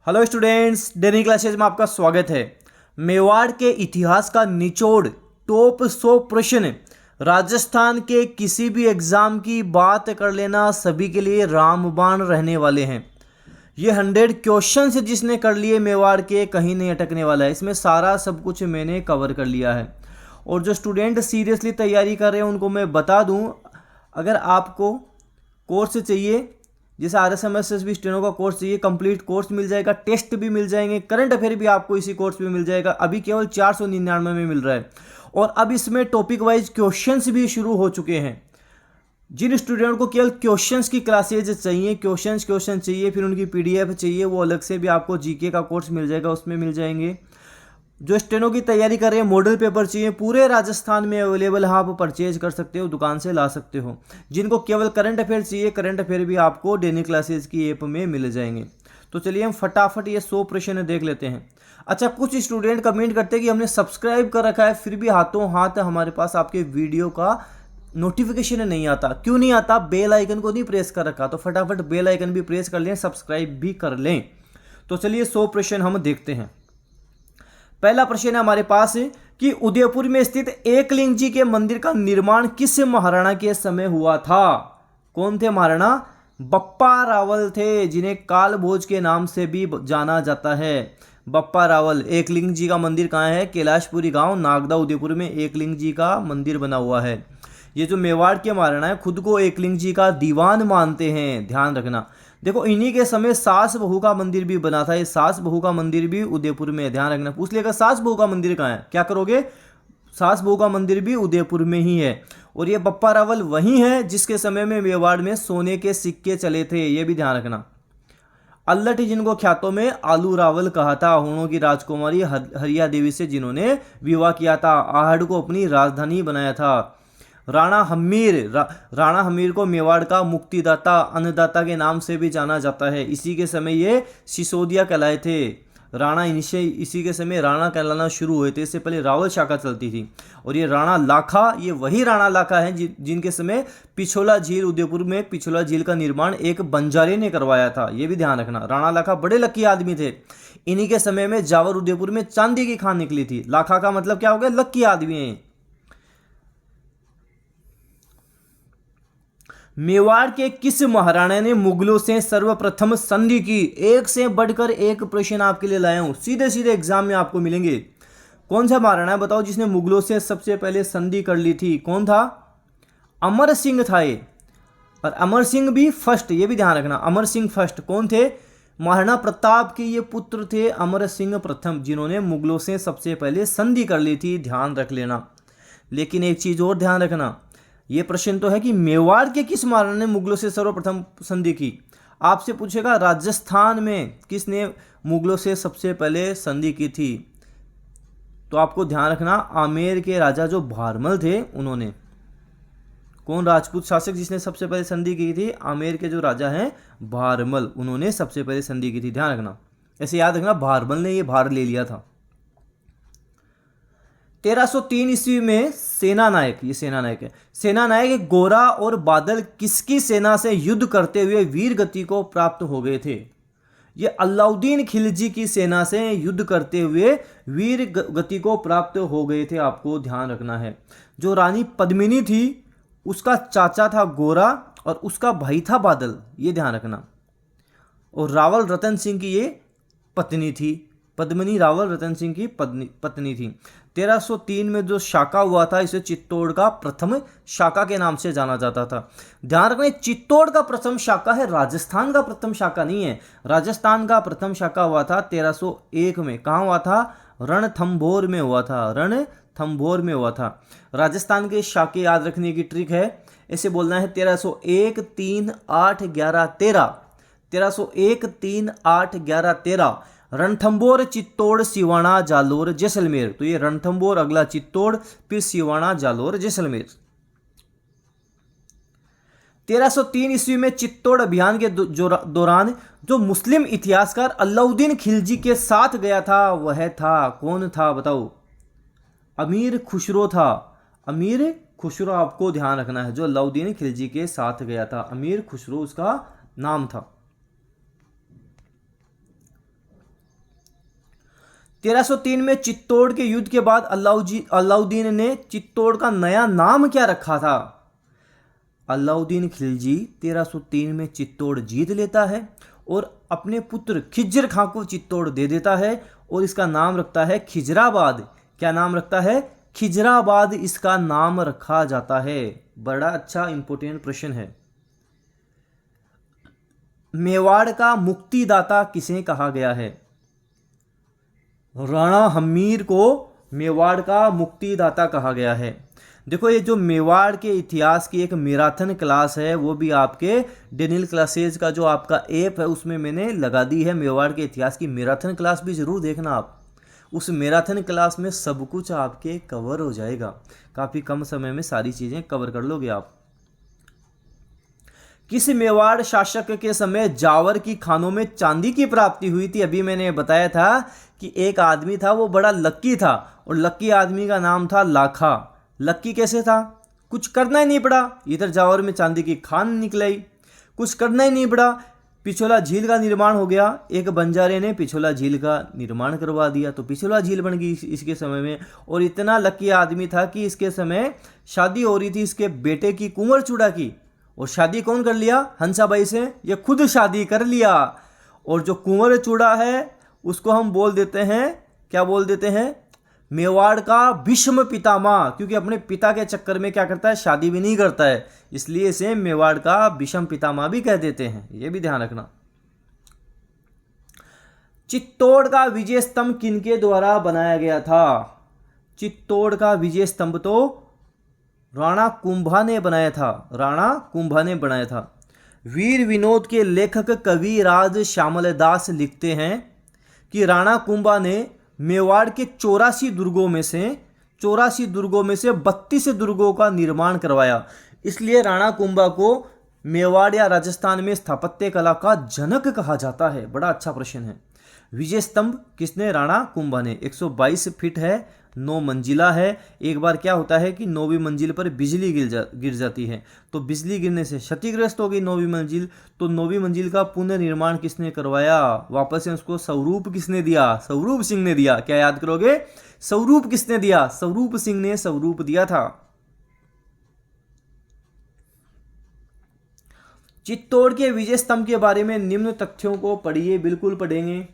Hello students, daily classes में आपका स्वागत है। मेवाड़ के इतिहास का निचोड़ टॉप 100 प्रश्न राजस्थान के किसी भी एग्जाम की बात कर लेना सभी के लिए रामबाण रहने वाले हैं। ये 100 क्वेश्चन से जिसने कर लिए मेवाड़ के कहीं नहीं अटकने वाला है। इसमें सारा सब कुछ मैंने कवर कर लिया है। और जो स्टूडेंट सीरियसली तैयारी कर रहे हैं उनको मैं बता दूं, अगर आपको कोर्स चाहिए, जैसे RSMSSB स्टेनो का कोर्स चाहिए, कंप्लीट कोर्स मिल जाएगा, टेस्ट भी मिल जाएंगे, करंट अफेयर भी आपको इसी कोर्स में मिल जाएगा। अभी केवल 499 में मिल रहा है और अब इसमें टॉपिक वाइज क्वेश्चंस भी शुरू हो चुके हैं। जिन स्टूडेंट को केवल क्वेश्चंस की क्लासेज चाहिए, क्वेश्चन चाहिए, फिर उनकी PDF चाहिए, वो अलग से भी आपको GK का कोर्स मिल जाएगा, उसमें मिल जाएंगे। जो स्टेनो की तैयारी कर रहे हैं, मॉडल पेपर चाहिए, पूरे राजस्थान में अवेलेबल है, आप परचेज कर सकते हो, दुकान से ला सकते हो। जिनको केवल करंट अफेयर चाहिए, करंट अफेयर भी आपको डेली क्लासेज की ऐप में मिल जाएंगे। तो चलिए हम फटाफट ये 100 प्रश्न देख लेते हैं। अच्छा, कुछ स्टूडेंट कमेंट करते हैं कि हमने सब्सक्राइब कर रखा है फिर भी हाथों हाथ हमारे पास आपके वीडियो का नोटिफिकेशन नहीं आता। क्यों नहीं आता? बेल आइकन को नहीं प्रेस कर रखा, तो फटाफट बेल आइकन भी प्रेस कर लें, सब्सक्राइब भी कर लें। तो चलिए 100 प्रश्न हम देखते हैं। पहला प्रश्न है हमारे पास कि उदयपुर में स्थित एकलिंग जी के मंदिर का निर्माण किस महाराणा के समय हुआ था? कौन थे महाराणा? बप्पा रावल थे, जिन्हें काल भोज के नाम से भी जाना जाता है। बप्पा रावल। एकलिंग जी का मंदिर कहाँ है? कैलाशपुरी गांव, नागदा, उदयपुर में एकलिंग जी का मंदिर बना हुआ है। ये जो मेवाड़ के महाराणा है खुद को एकलिंग जी का दीवान मानते हैं, ध्यान रखना। देखो, इन्हीं के समय सास बहू का मंदिर भी बना था। ये सास बहू का मंदिर भी उदयपुर में है, ध्यान रखना। पूछ लेगा सास बहू का मंदिर कहाँ है, क्या करोगे? सास बहू का मंदिर भी उदयपुर में ही है। और ये बप्पा रावल वही है जिसके समय में मेवाड़ में सोने के सिक्के चले थे, ये भी ध्यान रखना। अल्लट, जिनको ख्यातों में आलू रावल कहा था, हुणों की राजकुमारी हरिया देवी से जिन्होंने विवाह किया था, आहड़ को अपनी राजधानी बनाया था। राणा हमीर। राणा हमीर को मेवाड़ का मुक्तिदाता, अन्नदाता के नाम से भी जाना जाता है। इसी के समय ये सिसोदिया कहलाए थे। राणा इसी के समय राणा कहलाना शुरू हुए थे, इससे पहले रावल शाखा चलती थी। और ये राणा लाखा, ये वही राणा लाखा है जिनके समय पिछोला झील, उदयपुर में पिछोला झील का निर्माण एक बंजारे ने करवाया था, ये भी ध्यान रखना। राणा लाखा बड़े लकी आदमी थे। इन्हीं के समय में जावर उदयपुर में चांदी की खान निकली थी। लाखा का मतलब क्या हो गया? लकी आदमी है। मेवाड़ के किस महाराणा ने मुगलों से सर्वप्रथम संधि की? एक से बढ़कर एक प्रश्न आपके लिए लाया हूं, सीधे सीधे एग्जाम में आपको मिलेंगे। कौन सा महाराणा है बताओ जिसने मुगलों से सबसे पहले संधि कर ली थी? कौन था? अमर सिंह था ये। और अमर सिंह भी फर्स्ट, ये भी ध्यान रखना। अमर सिंह फर्स्ट कौन थे? महाराणा प्रताप के ये पुत्र थे अमर सिंह प्रथम, जिन्होंने मुगलों से सबसे पहले संधि कर ली थी, ध्यान रख लेना। लेकिन एक चीज और ध्यान रखना, ये प्रश्न तो है कि मेवाड़ के किस महाराणा ने मुगलों से सर्वप्रथम संधि की। आपसे पूछेगा राजस्थान में किसने मुगलों से सबसे पहले संधि की थी, तो आपको ध्यान रखना आमेर के राजा जो भारमल थे उन्होंने। कौन राजपूत शासक जिसने सबसे पहले संधि की थी? आमेर के जो राजा हैं भारमल, उन्होंने सबसे पहले संधि की थी, ध्यान रखना। ऐसे याद रखना, भारमल ने ये भार ले लिया था। 1303 ईस्वी में सेनानायक, ये सेनानायक है, सेनानायक गोरा और बादल किसकी सेना से युद्ध करते हुए वीर गति को प्राप्त हो गए थे? ये अलाउद्दीन खिलजी की सेना से युद्ध करते हुए वीर गति को प्राप्त हो गए थे, आपको ध्यान रखना है। जो रानी पद्मिनी थी उसका चाचा था गोरा और उसका भाई था बादल, ये ध्यान रखना। और रावल रतन सिंह की ये पत्नी थी। पद्मिनी रावल रतन सिंह की पत्नी थी। 1303 में जो शाका हुआ था इसे चित्तौड़ का प्रथम शाका के नाम से जाना जाता था। ध्यान रखना, चित्तौड़ का प्रथम शाका है, राजस्थान का प्रथम शाका नहीं है। राजस्थान का प्रथम शाका हुआ था 1301 में। कहाँ हुआ था? रणथंभौर में हुआ था, रणथंभौर में हुआ था। राजस्थान के शाके याद रखने की ट्रिक है, इसे बोलना है 1301, 3, 8, 11, 13। 1301, 3, 8, 11, 13। रणथंभौर, चित्तौड़, सिवाना, जालोर, जैसलमेर। तो ये रणथंभौर, अगला चित्तौड़, फिर सिवाना, जालोर, जैसलमेर। 1303 ईस्वी में चित्तौड़ अभियान के दौरान जो मुस्लिम इतिहासकार अलाउद्दीन खिलजी के साथ गया था वह था, कौन था बताओ? अमीर खुसरो था। अमीर खुसरो आपको ध्यान रखना है, जो अलाउद्दीन खिलजी के साथ गया था, अमीर खुसरो उसका नाम था। 1303 में चित्तौड़ के युद्ध के बाद अलाउद्दीन ने चित्तौड़ का नया नाम क्या रखा था? अलाउद्दीन खिलजी 1303 में चित्तौड़ जीत लेता है और अपने पुत्र खिज्र खां को चित्तौड़ दे देता है और इसका नाम रखता है खिजराबाद। क्या नाम रखता है? खिजराबाद इसका नाम रखा जाता है। बड़ा अच्छा इंपॉर्टेंट प्रश्न है। मेवाड़ का मुक्तिदाता किसे कहा गया है? राणा हम्मीर को मेवाड़ का मुक्तिदाता कहा गया है। देखो, ये जो मेवाड़ के इतिहास की एक मैराथन क्लास है वो भी आपके डेनियल क्लासेज का जो आपका ऐप है उसमें मैंने लगा दी है। मेवाड़ के इतिहास की मैराथन क्लास भी ज़रूर देखना आप। उस मैराथन क्लास में सब कुछ आपके कवर हो जाएगा। काफ़ी कम समय में सारी चीज़ें कवर कर लोगे आप। किस मेवाड़ शासक के समय जावर की खानों में चांदी की प्राप्ति हुई थी? अभी मैंने बताया था कि एक आदमी था, वो बड़ा लक्की था और लक्की आदमी का नाम था लाखा। लक्की कैसे था? कुछ करना ही नहीं पड़ा, इधर जावर में चांदी की खान निकल आई, कुछ करना ही नहीं पड़ा, पिछोला झील का निर्माण हो गया। एक बंजारे ने पिछोला झील का निर्माण करवा दिया तो पिछोला झील बन गई इसके समय में। और इतना लकी आदमी था कि इसके समय शादी हो रही थी इसके बेटे की कुंवर चूड़ा की, और शादी कौन कर लिया? हंसाबाई से। ये खुद शादी कर लिया। और जो कुंवर चूड़ा है उसको हम बोल देते हैं, क्या बोल देते हैं? मेवाड़ का भीष्म पितामह, क्योंकि अपने पिता के चक्कर में क्या करता है? शादी भी नहीं करता है, इसलिए इसे मेवाड़ का भीष्म पितामह भी कह देते हैं। ये भी ध्यान रखना। चित्तौड़ का विजय स्तंभ किनके द्वारा बनाया गया था? चित्तौड़ का विजय स्तंभ तो राणा कुंभा ने बनाया था। राणा कुंभा ने बनाया था। वीर विनोद के लेखक कवि राज श्यामलदास लिखते हैं कि राणा कुंभा ने मेवाड़ के 84 दुर्गों में से 32 दुर्गों का निर्माण करवाया। इसलिए राणा कुंभा को मेवाड़ या राजस्थान में स्थापत्य कला का जनक कहा जाता है। बड़ा अच्छा प्रश्न है। विजय स्तंभ किसने? राणा कुंभा ने। 122 फीट है, 9 मंजिला है। एक बार क्या होता है कि 9वीं मंजिल पर बिजली गिर जाती है, तो बिजली गिरने से क्षतिग्रस्त हो गई 9वीं मंजिल। तो 9वीं मंजिल का पुनर्निर्माण किसने करवाया? वापस से उसको स्वरूप किसने दिया? स्वरूप सिंह ने दिया। क्या याद करोगे? स्वरूप किसने दिया? स्वरूप सिंह ने स्वरूप दिया था। चित्तौड़ के विजय स्तंभ के बारे में निम्न तथ्यों को पढ़िए। बिल्कुल पढ़ेंगे।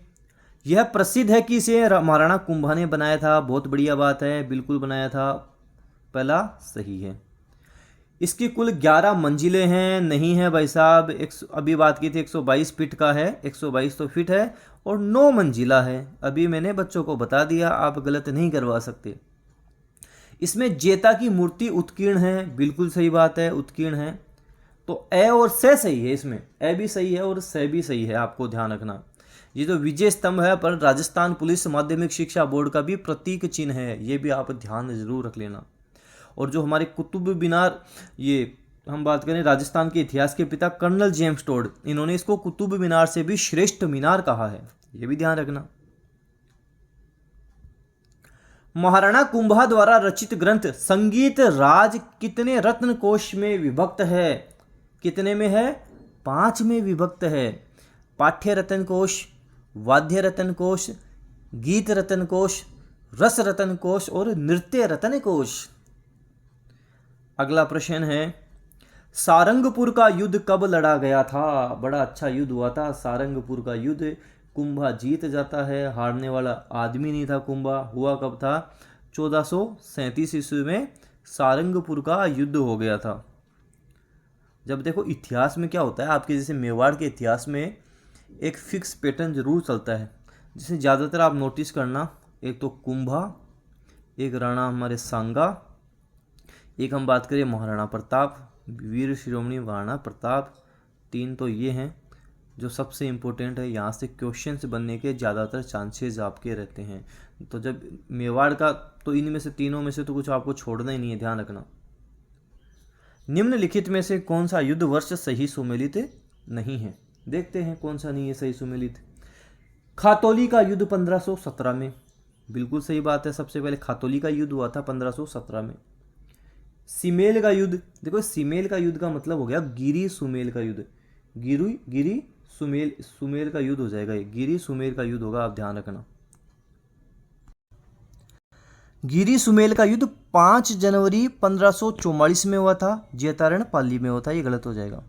यह प्रसिद्ध है कि इसे महाराणा कुंभा ने बनाया था। बहुत बढ़िया बात है, बिल्कुल बनाया था, पहला सही है। इसकी कुल 11 मंजिलें हैं। नहीं है भाई साहब, अभी बात की थी 122 फीट का है, 122 तो फीट है और 9 मंजिला है। अभी मैंने बच्चों को बता दिया, आप गलत नहीं करवा सकते। इसमें जेता की मूर्ति उत्कीर्ण है। बिल्कुल सही बात है, उत्कीर्ण है। तो ए और से सही है, इसमें ए भी सही है और से भी सही है, आपको ध्यान रखना। ये जो विजय स्तंभ है पर राजस्थान पुलिस माध्यमिक शिक्षा बोर्ड का भी प्रतीक चिन्ह है, ये भी आप ध्यान जरूर रख लेना। और जो हमारे कुतुब मीनार, ये हम बात करें राजस्थान के इतिहास के पिता कर्नल जेम्स टोड, इन्होंने इसको कुतुब मीनार से भी श्रेष्ठ मीनार कहा है, ये भी ध्यान रखना। महाराणा कुंभा द्वारा रचित ग्रंथ संगीत राज कितने रत्न कोश में विभक्त है? कितने में है? 5 में विभक्त है। पाठ्य रत्न कोश, वाद्य रत्न कोश, गीत रत्न कोश, रस रत्न कोश और नृत्य रत्न कोश। अगला प्रश्न है, सारंगपुर का युद्ध कब लड़ा गया था? बड़ा अच्छा युद्ध हुआ था सारंगपुर का युद्ध। कुंभा जीत जाता है, हारने वाला आदमी नहीं था कुंभा। हुआ कब था? 1437 ईस्वी में सारंगपुर का युद्ध हो गया था। जब देखो इतिहास में क्या होता है, आपके जैसे मेवाड़ के इतिहास में एक फिक्स पैटर्न जरूर चलता है, जिसे ज़्यादातर आप नोटिस करना। एक तो कुंभा, एक राणा हमारे सांगा, एक हम बात करें महाराणा प्रताप, वीर शिरोमणि महाराणा प्रताप। 3 तो ये हैं जो सबसे इम्पोर्टेंट है, यहाँ से क्वेश्चंस बनने के ज़्यादातर चांसेस आपके रहते हैं। तो जब मेवाड़ का, तो इनमें से तीनों में से तो कुछ आपको छोड़ना ही नहीं है, ध्यान रखना। निम्नलिखित में से कौन सा युद्ध वर्ष सही सुमेलित नहीं है? देखते हैं कौन सा नहीं है सही सुमेलित। खातौली का युद्ध 1517 में, बिल्कुल सही बात है। सबसे पहले खातौली का युद्ध हुआ था 1517 में। सीमेल का युद्ध, देखो सीमेल का युद्ध का मतलब हो गया गिरी सुमेल का युद्ध। गिरी सुमेल का युद्ध हो जाएगा, ये गिरी सुमेल का युद्ध होगा, आप ध्यान रखना। गिरी सुमेल का युद्ध 5 जनवरी 1544 में हुआ था, जैतारण पाली में हुआ था, ये गलत हो जाएगा।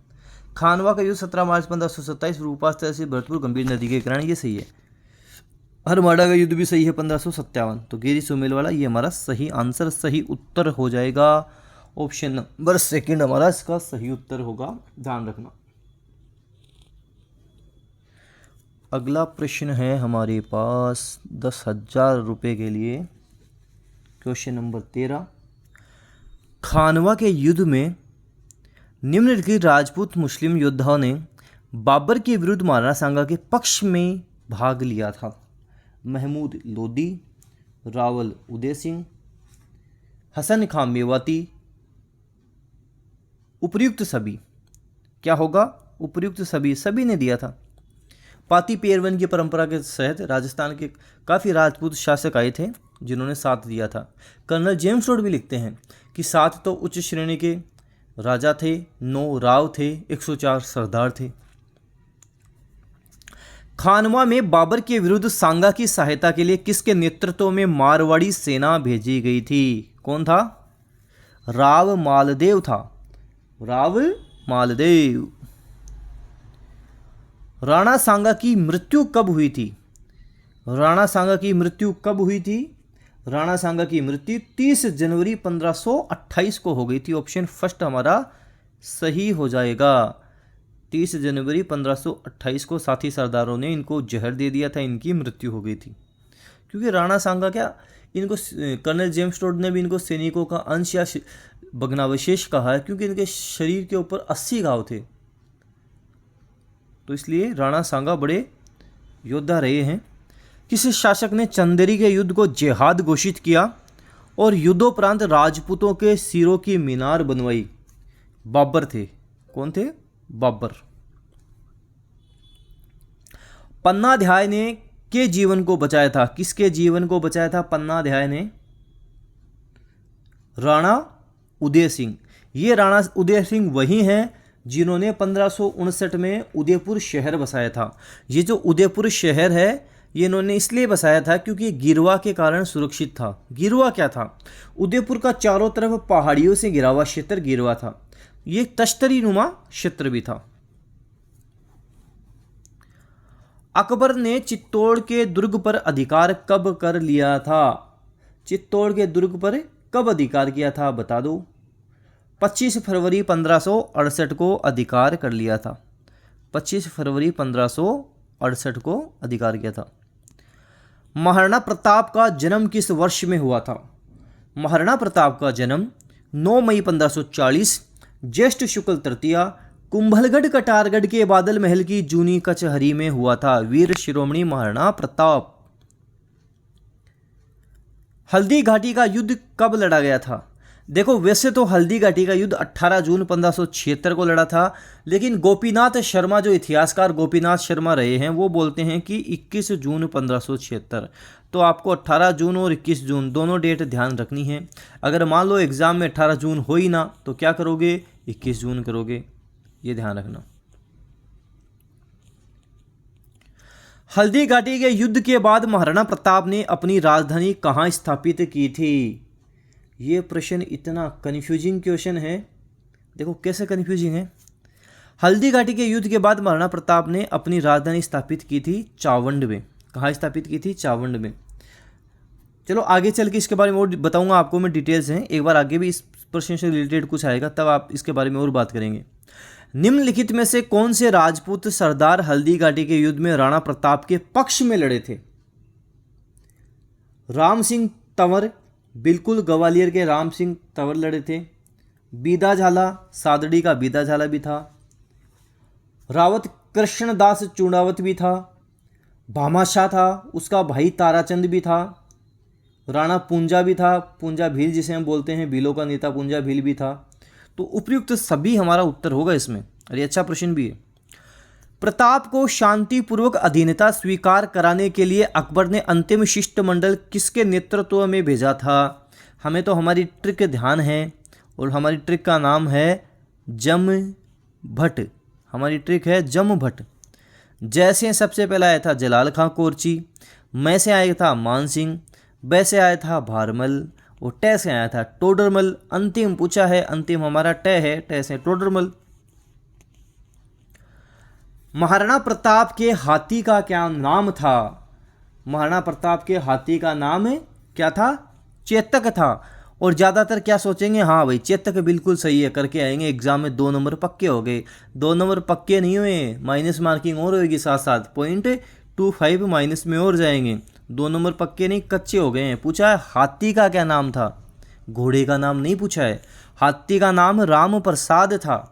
खानवा का युद्ध 17 मार्च 1527 रूपास तहसील भरतपुर गंभीर नदी के किनारे, ये सही है। हरमाड़ा का युद्ध भी सही है 1557। तो गिरी सुमेल वाला ये हमारा सही आंसर, सही उत्तर हो जाएगा। ऑप्शन नंबर सेकंड हमारा इसका सही उत्तर होगा, ध्यान रखना। अगला प्रश्न है हमारे पास 10,000 रुपये के लिए। क्वेश्चन नंबर 13, खानवा के युद्ध में निम्नलिखित राजपूत मुस्लिम योद्धाओं ने बाबर के विरुद्ध महाराणा सांगा के पक्ष में भाग लिया था? महमूद लोदी, रावल उदय सिंह, हसन खां मेवाती, उपर्युक्त सभी। क्या होगा? उपर्युक्त सभी, सभी ने दिया था। पाती पेरवन की परंपरा के तहत राजस्थान के काफ़ी राजपूत शासक आए थे जिन्होंने साथ दिया था। कर्नल जेम्स रोड भी लिखते हैं कि 7 तो उच्च श्रेणी के राजा थे, 9 राव थे, 104 सरदार थे। खानवा में बाबर के विरुद्ध सांगा की सहायता के लिए किसके नेतृत्व में मारवाड़ी सेना भेजी गई थी? कौन था? राव मालदेव था, राव मालदेव। राणा सांगा की मृत्यु कब हुई थी? राणा सांगा की मृत्यु कब हुई थी? राणा सांगा की मृत्यु 30 जनवरी 1528 को हो गई थी। ऑप्शन फर्स्ट हमारा सही हो जाएगा। 30 जनवरी 1528 को साथी सरदारों ने इनको जहर दे दिया था, इनकी मृत्यु हो गई थी। क्योंकि राणा सांगा क्या, इनको कर्नल जेम्स रोड ने भी इनको सैनिकों का अंश या भग्नावशेष कहा है, क्योंकि इनके शरीर के ऊपर 80 घाव थे। तो इसलिए राणा सांगा बड़े योद्धा रहे हैं। किस शासक ने चंदेरी के युद्ध को जिहाद घोषित किया और युद्धोपरांत राजपूतों के सिरों की मीनार बनवाई? बाबर थे। कौन थे? बाबर। पन्नाध्याय ने के जीवन को बचाया था? किसके जीवन को बचाया था पन्नाध्याय ने? राणा उदय सिंह। ये राणा उदय सिंह वही हैं जिन्होंने 1559 में उदयपुर शहर बसाया था। ये जो उदयपुर शहर है ये इन्होंने इसलिए बसाया था क्योंकि गिरवा के कारण सुरक्षित था। गिरवा क्या था? उदयपुर का चारों तरफ पहाड़ियों से घिरा हुआ क्षेत्र गिरवा था। ये तश्तरी नुमा क्षेत्र भी था। अकबर ने चित्तौड़ के दुर्ग पर अधिकार कब कर लिया था? चित्तौड़ के दुर्ग पर कब अधिकार किया था बता दो। 25 फरवरी 1568 को अधिकार कर लिया था। 25 फरवरी 1568 को अधिकार किया था। महाराणा प्रताप का जन्म किस वर्ष में हुआ था? महाराणा प्रताप का जन्म 9 मई 1540 ज्येष्ठ शुक्ल तृतीया कुंभलगढ़ कटारगढ़ के बादल महल की जूनी कचहरी में हुआ था। वीर शिरोमणि महाराणा प्रताप। हल्दी घाटी का युद्ध कब लड़ा गया था? देखो वैसे तो हल्दी घाटी का युद्ध 18 जून 1576 को लड़ा था, लेकिन गोपीनाथ शर्मा जो इतिहासकार गोपीनाथ शर्मा रहे हैं वो बोलते हैं कि 21 जून 1576। तो आपको 18 जून और 21 जून दोनों डेट ध्यान रखनी है। अगर मान लो एग्जाम में 18 जून हो ही ना तो क्या करोगे? 21 जून करोगे, ये ध्यान रखना। हल्दी घाटी के युद्ध के बाद महाराणा प्रताप ने अपनी राजधानी कहाँ स्थापित की थी? ये प्रश्न इतना कन्फ्यूजिंग क्वेश्चन है। देखो कैसे कन्फ्यूजिंग है। हल्दी घाटी के युद्ध के बाद महाराणा प्रताप ने अपनी राजधानी स्थापित की थी चावंड में। कहाँ स्थापित की थी? चावंड में। चलो आगे चल के इसके बारे में और बताऊंगा आपको मैं, डिटेल्स हैं। एक बार आगे भी इस प्रश्न से रिलेटेड कुछ आएगा तब आप इसके बारे में और बात करेंगे। निम्नलिखित में से कौन से राजपूत सरदार हल्दी घाटी के युद्ध में राणा प्रताप के पक्ष में लड़े थे? राम सिंह तंवर, बिल्कुल ग्वालियर के राम सिंह तंवर लड़े थे। बीदा झाला, सादड़ी का बीदा झाला भी था। रावत कृष्णदास चूड़ावत भी था। भामाशाह था, उसका भाई ताराचंद भी था। राणा पूंजा भी था, पूंजा भील जिसे हम बोलते हैं, भीलों का नेता पूंजा भील भी था। तो उपयुक्त सभी हमारा उत्तर होगा इसमें। अरे अच्छा प्रश्न भी है। प्रताप को शांतिपूर्वक अधीनता स्वीकार कराने के लिए अकबर ने अंतिम शिष्टमंडल किसके नेतृत्व में भेजा था? हमें तो हमारी ट्रिक ध्यान है और हमारी ट्रिक का नाम है जम भट्ट। हमारी ट्रिक है जम भट्ट। जैसे सबसे पहला आया था जलाल खां कोरची, मैं से आया था मान सिंह, ब से आया था भारमल और ट से आया था टोडरमल। अंतिम पूछा है, अंतिम हमारा ट है, ट से टोडरमल। महाराणा प्रताप के हाथी का क्या नाम था? महाराणा प्रताप के हाथी का नाम क्या था? चेतक था। और ज़्यादातर क्या सोचेंगे, हाँ भाई चेतक बिल्कुल सही है, करके आएंगे एग्जाम में 2 नंबर पक्के हो गए। 2 नंबर पक्के नहीं हुए, माइनस मार्किंग और होगी, साथ साथ 0.25 माइनस में और जाएंगे। 2 नंबर पक्के नहीं, कच्चे हो गए हैं। पूछा है हाथी का क्या नाम था, घोड़े का नाम नहीं पूछा है। हाथी का नाम राम प्रसाद था।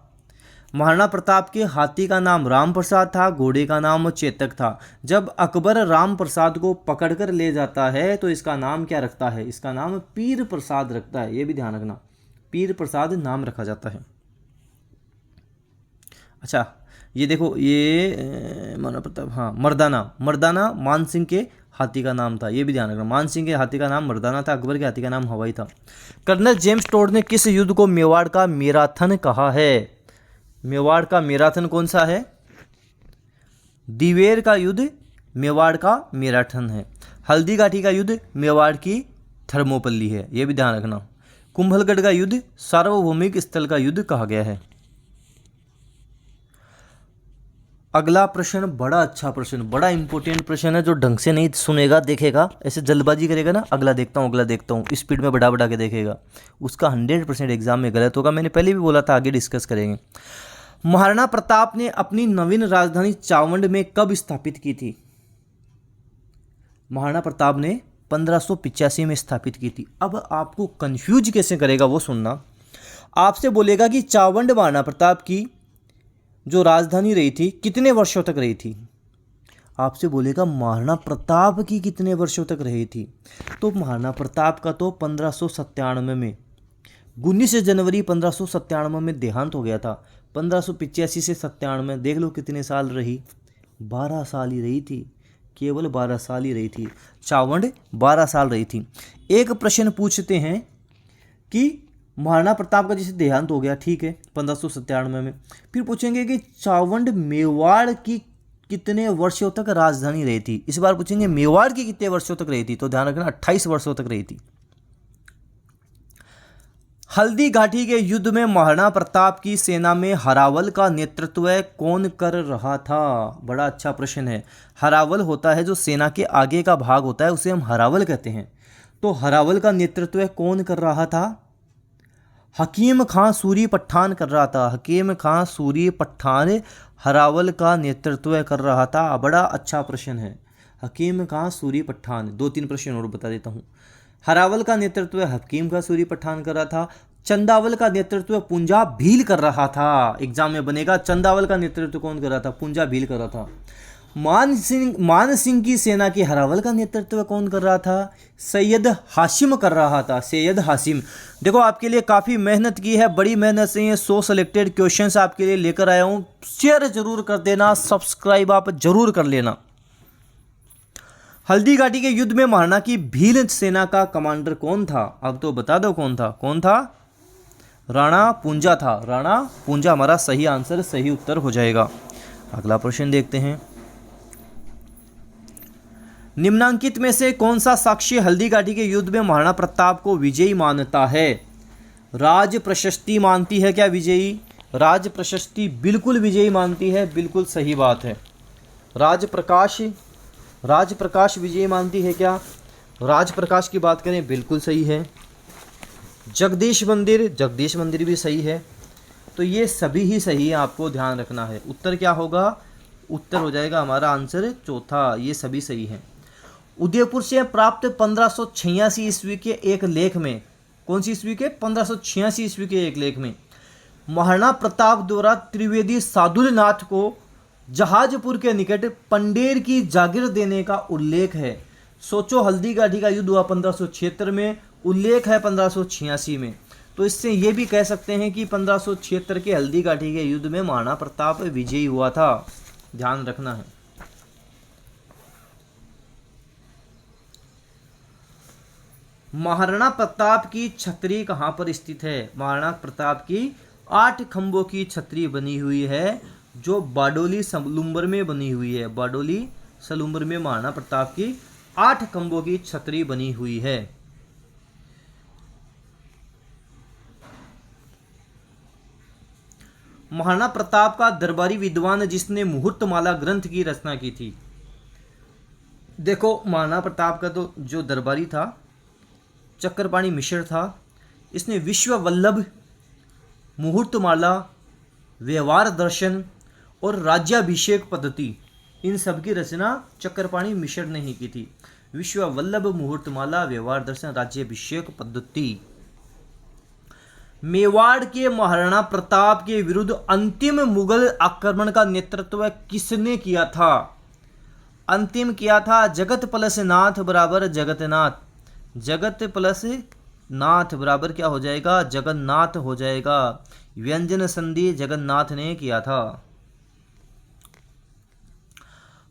महाराणा प्रताप के हाथी का नाम राम प्रसाद था, घोड़े का नाम चेतक था। जब अकबर राम प्रसाद को पकड़कर ले जाता है तो इसका नाम क्या रखता है? इसका नाम पीर प्रसाद रखता है, ये भी ध्यान रखना, पीर प्रसाद नाम रखा जाता है। अच्छा ये देखो, ये महाराणा प्रताप, हाँ मर्दाना, मर्दाना मान सिंह के हाथी का नाम था, ये भी ध्यान रखना। मान सिंह के हाथी का नाम मर्दाना था, अकबर के हाथी का नाम हवाई था। कर्नल जेम्स टोड ने किस युद्ध को मेवाड़ का मैराथन कहा है? मेवाड़ का मैराथन कौन सा है? दिवेर का युद्ध मेवाड़ का मैराथन है। हल्दी घाटी का युद्ध मेवाड़ की थर्मोपल्ली है, यह भी ध्यान रखना। कुंभलगढ़ का युद्ध सार्वभौमिक स्थल का युद्ध कहा गया है। अगला प्रश्न बड़ा अच्छा प्रश्न, बड़ा इंपॉर्टेंट प्रश्न है। जो ढंग से नहीं सुनेगा, देखेगा, ऐसे जल्दबाजी करेगा ना, अगला देखता हूँ अगला देखता हूँ, स्पीड में बढ़ा बढ़ा के देखेगा, उसका 100% एग्जाम में गलत होगा। मैंने पहले भी बोला था, आगे डिस्कस करेंगे। महाराणा प्रताप ने अपनी नवीन राजधानी चावंड में कब स्थापित की थी? महाराणा प्रताप ने 1585 में स्थापित की थी। अब आपको कंफ्यूज कैसे करेगा वो सुनना। आपसे बोलेगा कि चावंड महाराणा प्रताप की जो राजधानी रही थी कितने वर्षों तक रही थी? आपसे बोलेगा महाराणा प्रताप की कितने वर्षों तक रही थी? तो महाराणा प्रताप का तो 1597 में, 19 जनवरी 1597 में देहांत हो गया था। 1585 से 97 देख लो कितने साल रही, 12 साल ही रही थी, केवल 12 साल ही रही थी। चावंड 12 साल रही थी। एक प्रश्न पूछते हैं कि महाराणा प्रताप का जैसे देहांत हो गया, ठीक है, 1597 में, फिर पूछेंगे कि चावंड मेवाड़ की कितने वर्षों तक राजधानी रही थी। इस बार पूछेंगे मेवाड़ की कितने वर्षों तक रही थी, तो ध्यान रखना 28 वर्षों तक रही थी। हल्दी घाटी के युद्ध में महाराणा प्रताप की सेना में हरावल का नेतृत्व कौन कर रहा था? बड़ा अच्छा प्रश्न है। हरावल होता है जो सेना के आगे का भाग होता है, उसे हम हरावल कहते हैं। तो हरावल का नेतृत्व कौन कर रहा था? हकीम खां सूरी पठान कर रहा था। हकीम खां सूरी पठान हरावल का नेतृत्व कर रहा था। बड़ा अच्छा प्रश्न है, हकीम खां सूरी पठान। 2-3 प्रश्न और बता देता हूँ। हरावल का नेतृत्व हकीम खां सूरी पठान कर रहा था। चंदावल का नेतृत्व पुंजा भील कर रहा था। एग्जाम में बनेगा, चंदावल का नेतृत्व कौन कर रहा था? पुंजा भील कर रहा था। मान सिंह की सेना के हरावल का नेतृत्व कौन कर रहा था? सैयद हाशिम कर रहा था। सैयद हाशिम। देखो आपके लिए काफ़ी मेहनत की है, बड़ी मेहनत से ये 100 सेलेक्टेड क्वेश्चंस आपके लिए लेकर आया हूँ। शेयर जरूर कर देना, सब्सक्राइब आप जरूर कर लेना। हल्दी घाटी के युद्ध में महाराणा की भील सेना का कमांडर कौन था? अब तो बता दो कौन था? कौन था? राणा पूंजा था। राणा पूंजा हमारा सही आंसर, सही उत्तर हो जाएगा। अगला प्रश्न देखते हैं। निम्नांकित में से कौन सा साक्ष्य हल्दी घाटी के युद्ध में महाराणा प्रताप को विजयी मानता है? राज प्रशस्ति मानती है क्या विजयी? राज प्रशस्ति बिल्कुल विजयी मानती है, बिल्कुल सही बात है। राज प्रकाश विजयी मानती है क्या? राज प्रकाश की बात करें, बिल्कुल सही है। जगदीश मंदिर भी सही है। तो ये सभी ही सही है, आपको ध्यान रखना है। उत्तर क्या होगा? उत्तर हो जाएगा हमारा आंसर चौथा, ये सभी सही है। उदयपुर से प्राप्त 1586 ईस्वी के एक लेख में, कौन सी ईस्वी के? 1586 ईस्वी के एक लेख में महाराणा प्रताप द्वारा त्रिवेदी सादुलनाथ को जहाजपुर के निकट पंडेर की जागीर देने का उल्लेख है। सोचो, हल्दी घाटी का युद्ध हुआ 1576 में, उल्लेख है 1586 में। तो इससे ये भी कह सकते हैं कि 1576 के हल्दी घाटी के युद्ध में महाराणा प्रताप विजयी हुआ था। ध्यान रखना है। महाराणा प्रताप की छतरी कहाँ पर स्थित है? महाराणा प्रताप की 8 खंभों की छतरी बनी हुई है, जो बारडोली सलूम्बर में बनी हुई है। बारडोली सलूम्बर में महाराणा प्रताप की 8 खंभों की छतरी बनी हुई है। महाराणा प्रताप का दरबारी विद्वान जिसने मुहूर्तमाला ग्रंथ की रचना की थी। देखो महाराणा प्रताप का तो जो दरबारी था चक्रपाणी मिश्र था, इसने विश्व वल्लभ, मुहूर्तमाला, व्यवहार दर्शन और राज्याभिषेक पद्धति, इन सब की रचना चक्रपाणी मिश्र ने ही की थी। विश्व वल्लभ, मुहूर्तमाला, व्यवहार दर्शन, राज्याभिषेक पद्धति। मेवाड़ के महाराणा प्रताप के विरुद्ध अंतिम मुगल आक्रमण का नेतृत्व किसने किया था? अंतिम किया था जगत प्लस नाथ बराबर जगतनाथ। जगत प्लस नाथ बराबर क्या हो जाएगा? जगन्नाथ हो जाएगा। व्यंजन संधि जगन्नाथ ने किया था।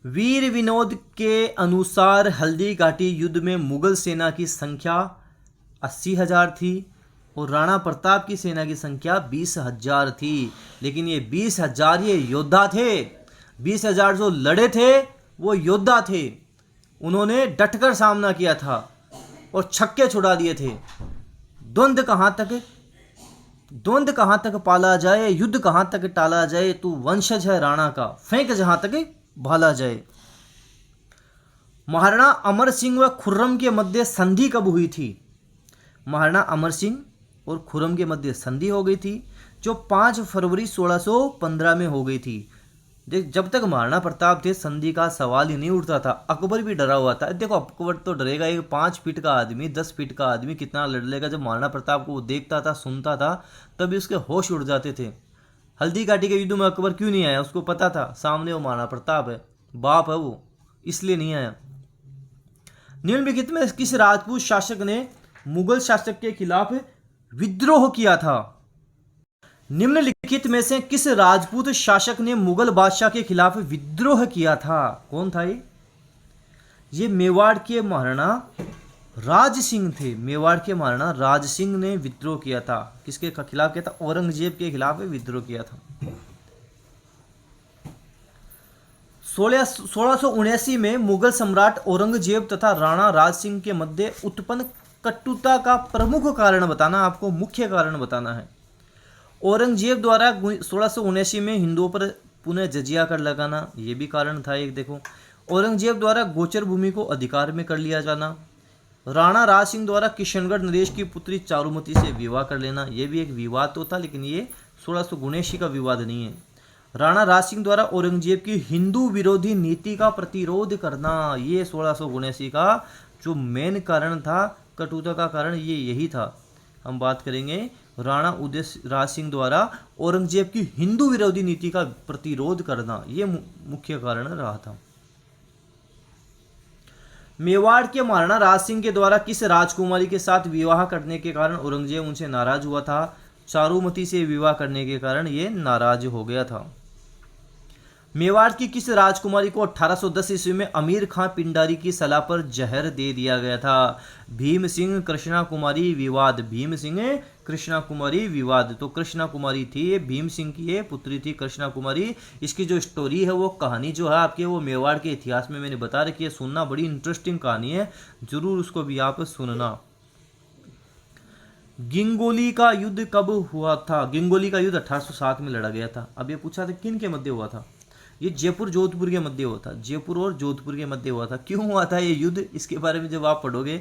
वीर विनोद के अनुसार हल्दी घाटी युद्ध में मुगल सेना की संख्या 80,000 थी और राणा प्रताप की सेना की संख्या 20,000 थी। लेकिन ये 20,000 ये योद्धा थे, 20,000 जो लड़े थे वो योद्धा थे। उन्होंने डटकर सामना किया था और छक्के छुड़ा दिए थे। द्वंद्व कहाँ तक पाला जाए, युद्ध कहाँ तक टाला जाए, तू वंशज है राणा का, फेंक जहां तक भाला जाए। महाराणा अमर सिंह व खुर्रम के मध्य संधि कब हुई थी? महाराणा अमर सिंह और खुर्रम के मध्य संधि हो गई थी जो 5 फरवरी 1615 में हो गई थी। देख, जब तक महाराणा प्रताप थे संधि का सवाल ही नहीं उठता था। अकबर भी डरा हुआ था। देखो अकबर तो डरेगा, एक 5 फीट का आदमी, 10 फीट का आदमी कितना लड़ लेगा। जब महाराणा प्रताप को वो देखता था, सुनता था, तभी उसके होश उड़ जाते थे। हल्दी घाटी के युद्ध में अकबर क्यों नहीं आया? उसको पता था सामने वो महाराणा प्रताप है, बाप है वो, इसलिए नहीं आया। निम्नलिखित में किस राजपूत शासक ने मुगल शासक के खिलाफ विद्रोह किया था? निम्नलिखित में से किस राजपूत शासक ने मुगल बादशाह के खिलाफ विद्रोह किया था? कौन था ये मेवाड़ के महाराणा राज सिंह थे। मेवाड़ के महाराणा राज सिंह ने विद्रोह किया था। किसके खिलाफ किया था? औरंगजेब के खिलाफ विद्रोह किया था। 1679 में मुगल सम्राट औरंगजेब तथा राणा राज सिंह के मध्य उत्पन्न कटुता का प्रमुख कारण बताना, आपको मुख्य कारण बताना है। औरंगजेब द्वारा 1679 में हिंदुओं पर पुनः जजिया कर लगाना, यह भी कारण था एक। देखो, औरंगजेब द्वारा गोचर भूमि को अधिकार में कर लिया जाना, राणा राज सिंह द्वारा किशनगढ़ नरेश की पुत्री चारुमती से विवाह कर लेना, यह भी एक विवाद तो था, लेकिन ये 1679 का विवाद नहीं है। राणा राज सिंह द्वारा औरंगजेब की हिंदू विरोधी नीति का प्रतिरोध करना, ये 1679 का जो मेन कारण था, कटुता का कारण ये यही था। हम बात करेंगे राणा उदय राज सिंह द्वारा औरंगजेब की हिंदू विरोधी नीति का प्रतिरोध करना, ये मुख्य कारण रहा था। मेवाड़ के महाराणा राज सिंह के द्वारा किस राजकुमारी के साथ विवाह करने के कारण औरंगजेब उनसे नाराज हुआ था? चारुमती से विवाह करने के कारण ये नाराज हो गया था। मेवाड़ की किस राजकुमारी को 1810 ईस्वी में अमीर खां पिंडारी की सलाह पर जहर दे दिया गया था? भीम सिंह कृष्णा कुमारी विवाद। भीम सिंह कृष्णा कुमारी विवाद, तो कृष्णा कुमारी थी ये, भीम सिंह की ये पुत्री थी कृष्णा कुमारी। इसकी जो स्टोरी है, वो कहानी जो है आपके, वो मेवाड़ के इतिहास में मैंने बता रखी है। सुनना, बड़ी इंटरेस्टिंग कहानी है, जरूर उसको भी आप सुनना। गिंगोली का युद्ध कब हुआ था? गिंगोली का युद्ध 1807 में लड़ा गया था। अब ये पूछा था किन के मध्य हुआ था? ये जयपुर जोधपुर के मध्य हुआ था। जयपुर और जोधपुर के मध्य हुआ था। क्यों हुआ था ये युद्ध? इसके बारे में जब आप पढ़ोगे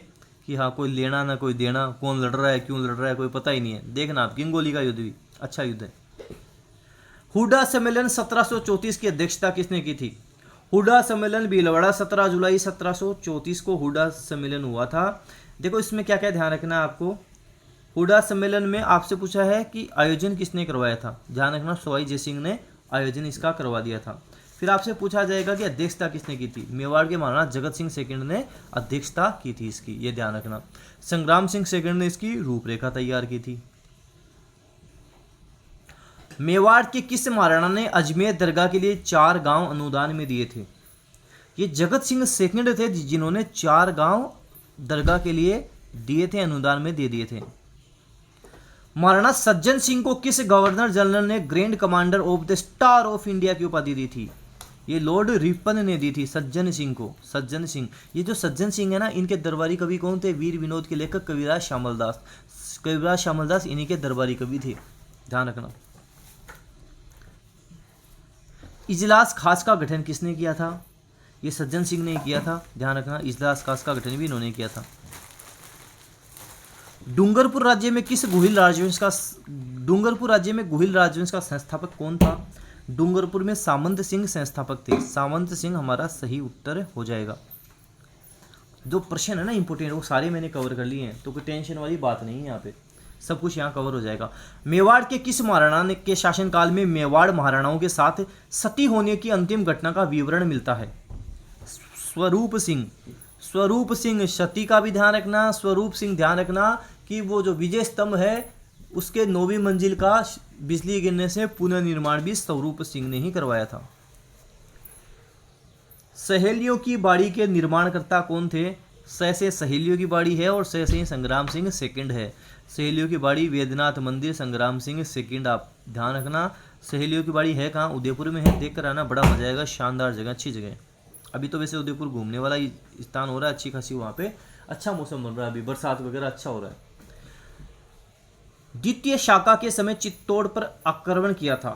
कि हाँ, कोई लेना ना कोई देना, कौन लड़ रहा है, क्यों लड़ रहा है, कोई पता ही नहीं है। देखना आप, गिंगोली का युद्ध भी अच्छा युद्ध है। हुडा सम्मेलन 1734 की अध्यक्षता किसने की थी? हुडा सम्मेलन भीलवाड़ा 17 जुलाई 1734 को हुडा सम्मेलन हुआ था। देखो इसमें क्या क्या ध्यान रखना है आपको। हुडा सम्मेलन में आपसे पूछा है कि आयोजन किसने करवाया था? ध्यान रखना, सवाई जयसिंह ने आयोजन इसका करवा दिया था। फिर आपसे पूछा जाएगा कि अध्यक्षता किसने की थी? मेवाड़ के महाराणा जगत सिंह सेकंड ने अध्यक्षता की थी इसकी, ये ध्यान रखना। संग्राम सिंह सेकंड ने इसकी रूपरेखा तैयार की थी। मेवाड़ के किस महाराणा ने अजमेर दरगाह के लिए 4 गांव अनुदान में दिए थे? ये जगत सिंह सेकंड थे जिन्होंने 4 गांव दरगाह के लिए दिए थे, अनुदान में दे दिए थे। महाराणा सज्जन सिंह को किस गवर्नर जनरल ने grand commander of the star of India की उपाधि दी थी? ये लॉर्ड रिपन ने दी थी सज्जन सिंह को। सज्जन सिंह, ये जो सज्जन सिंह है ना, इनके दरबारी कवि कौन थे? वीर विनोद के लेखक कविराज श्यामलदास। कविराज श्यामलदास इन्हीं के दरबारी कवि थे, ध्यान रखना। इजलास खास का गठन किसने किया था? ये सज्जन सिंह ने किया था, ध्यान रखना। इजलास खास का गठन भी इन्होंने किया था। डूंगरपुर राज्य में किस गुहिल राजवंश का डूंगरपुर राज्य में गुहिल राजवंश का संस्थापक कौन था? डूंगरपुर में सामंत सिंह संस्थापक थे। सामंत सिंह हमारा सही उत्तर हो जाएगा। जो प्रश्न है ना इंपोर्टेंट, वो सारे मैंने कवर कर लिए हैं, तो कोई टेंशन वाली बात नहीं है, यहाँ पे सब कुछ यहाँ कवर हो जाएगा। मेवाड़ के किस महाराणा के शासनकाल में मेवाड़ महाराणाओं के साथ सती होने की अंतिम घटना का विवरण मिलता है? स्वरूप सिंह। स्वरूप सिंह, सती का भी ध्यान रखना, स्वरूप सिंह ध्यान रखना कि वो जो विजय स्तंभ है उसके 9वीं मंजिल का बिजली गिरने से पुनर्निर्माण भी स्वरूप सिंह ने ही करवाया था। सहेलियों की बाड़ी के निर्माणकर्ता कौन थे? स से सहेलियों की बाड़ी है और स से संग्राम सिंह सेकंड है। सहेलियों की बाड़ी वेदनाथ मंदिर, संग्राम सिंह सेकंड, आप ध्यान रखना। सहेलियों की बाड़ी है कहाँ? उदयपुर में है, देख कर आना, बड़ा मजा आएगा, शानदार जगह, अच्छी जगह। अभी तो वैसे उदयपुर घूमने वाला ही स्थान हो रहा है, अच्छी खासी वहाँ पे अच्छा मौसम बन रहा है, अभी बरसात वगैरह अच्छा हो रहा है। द्वितीय शाका के समय चित्तौड़ पर आक्रमण किया था।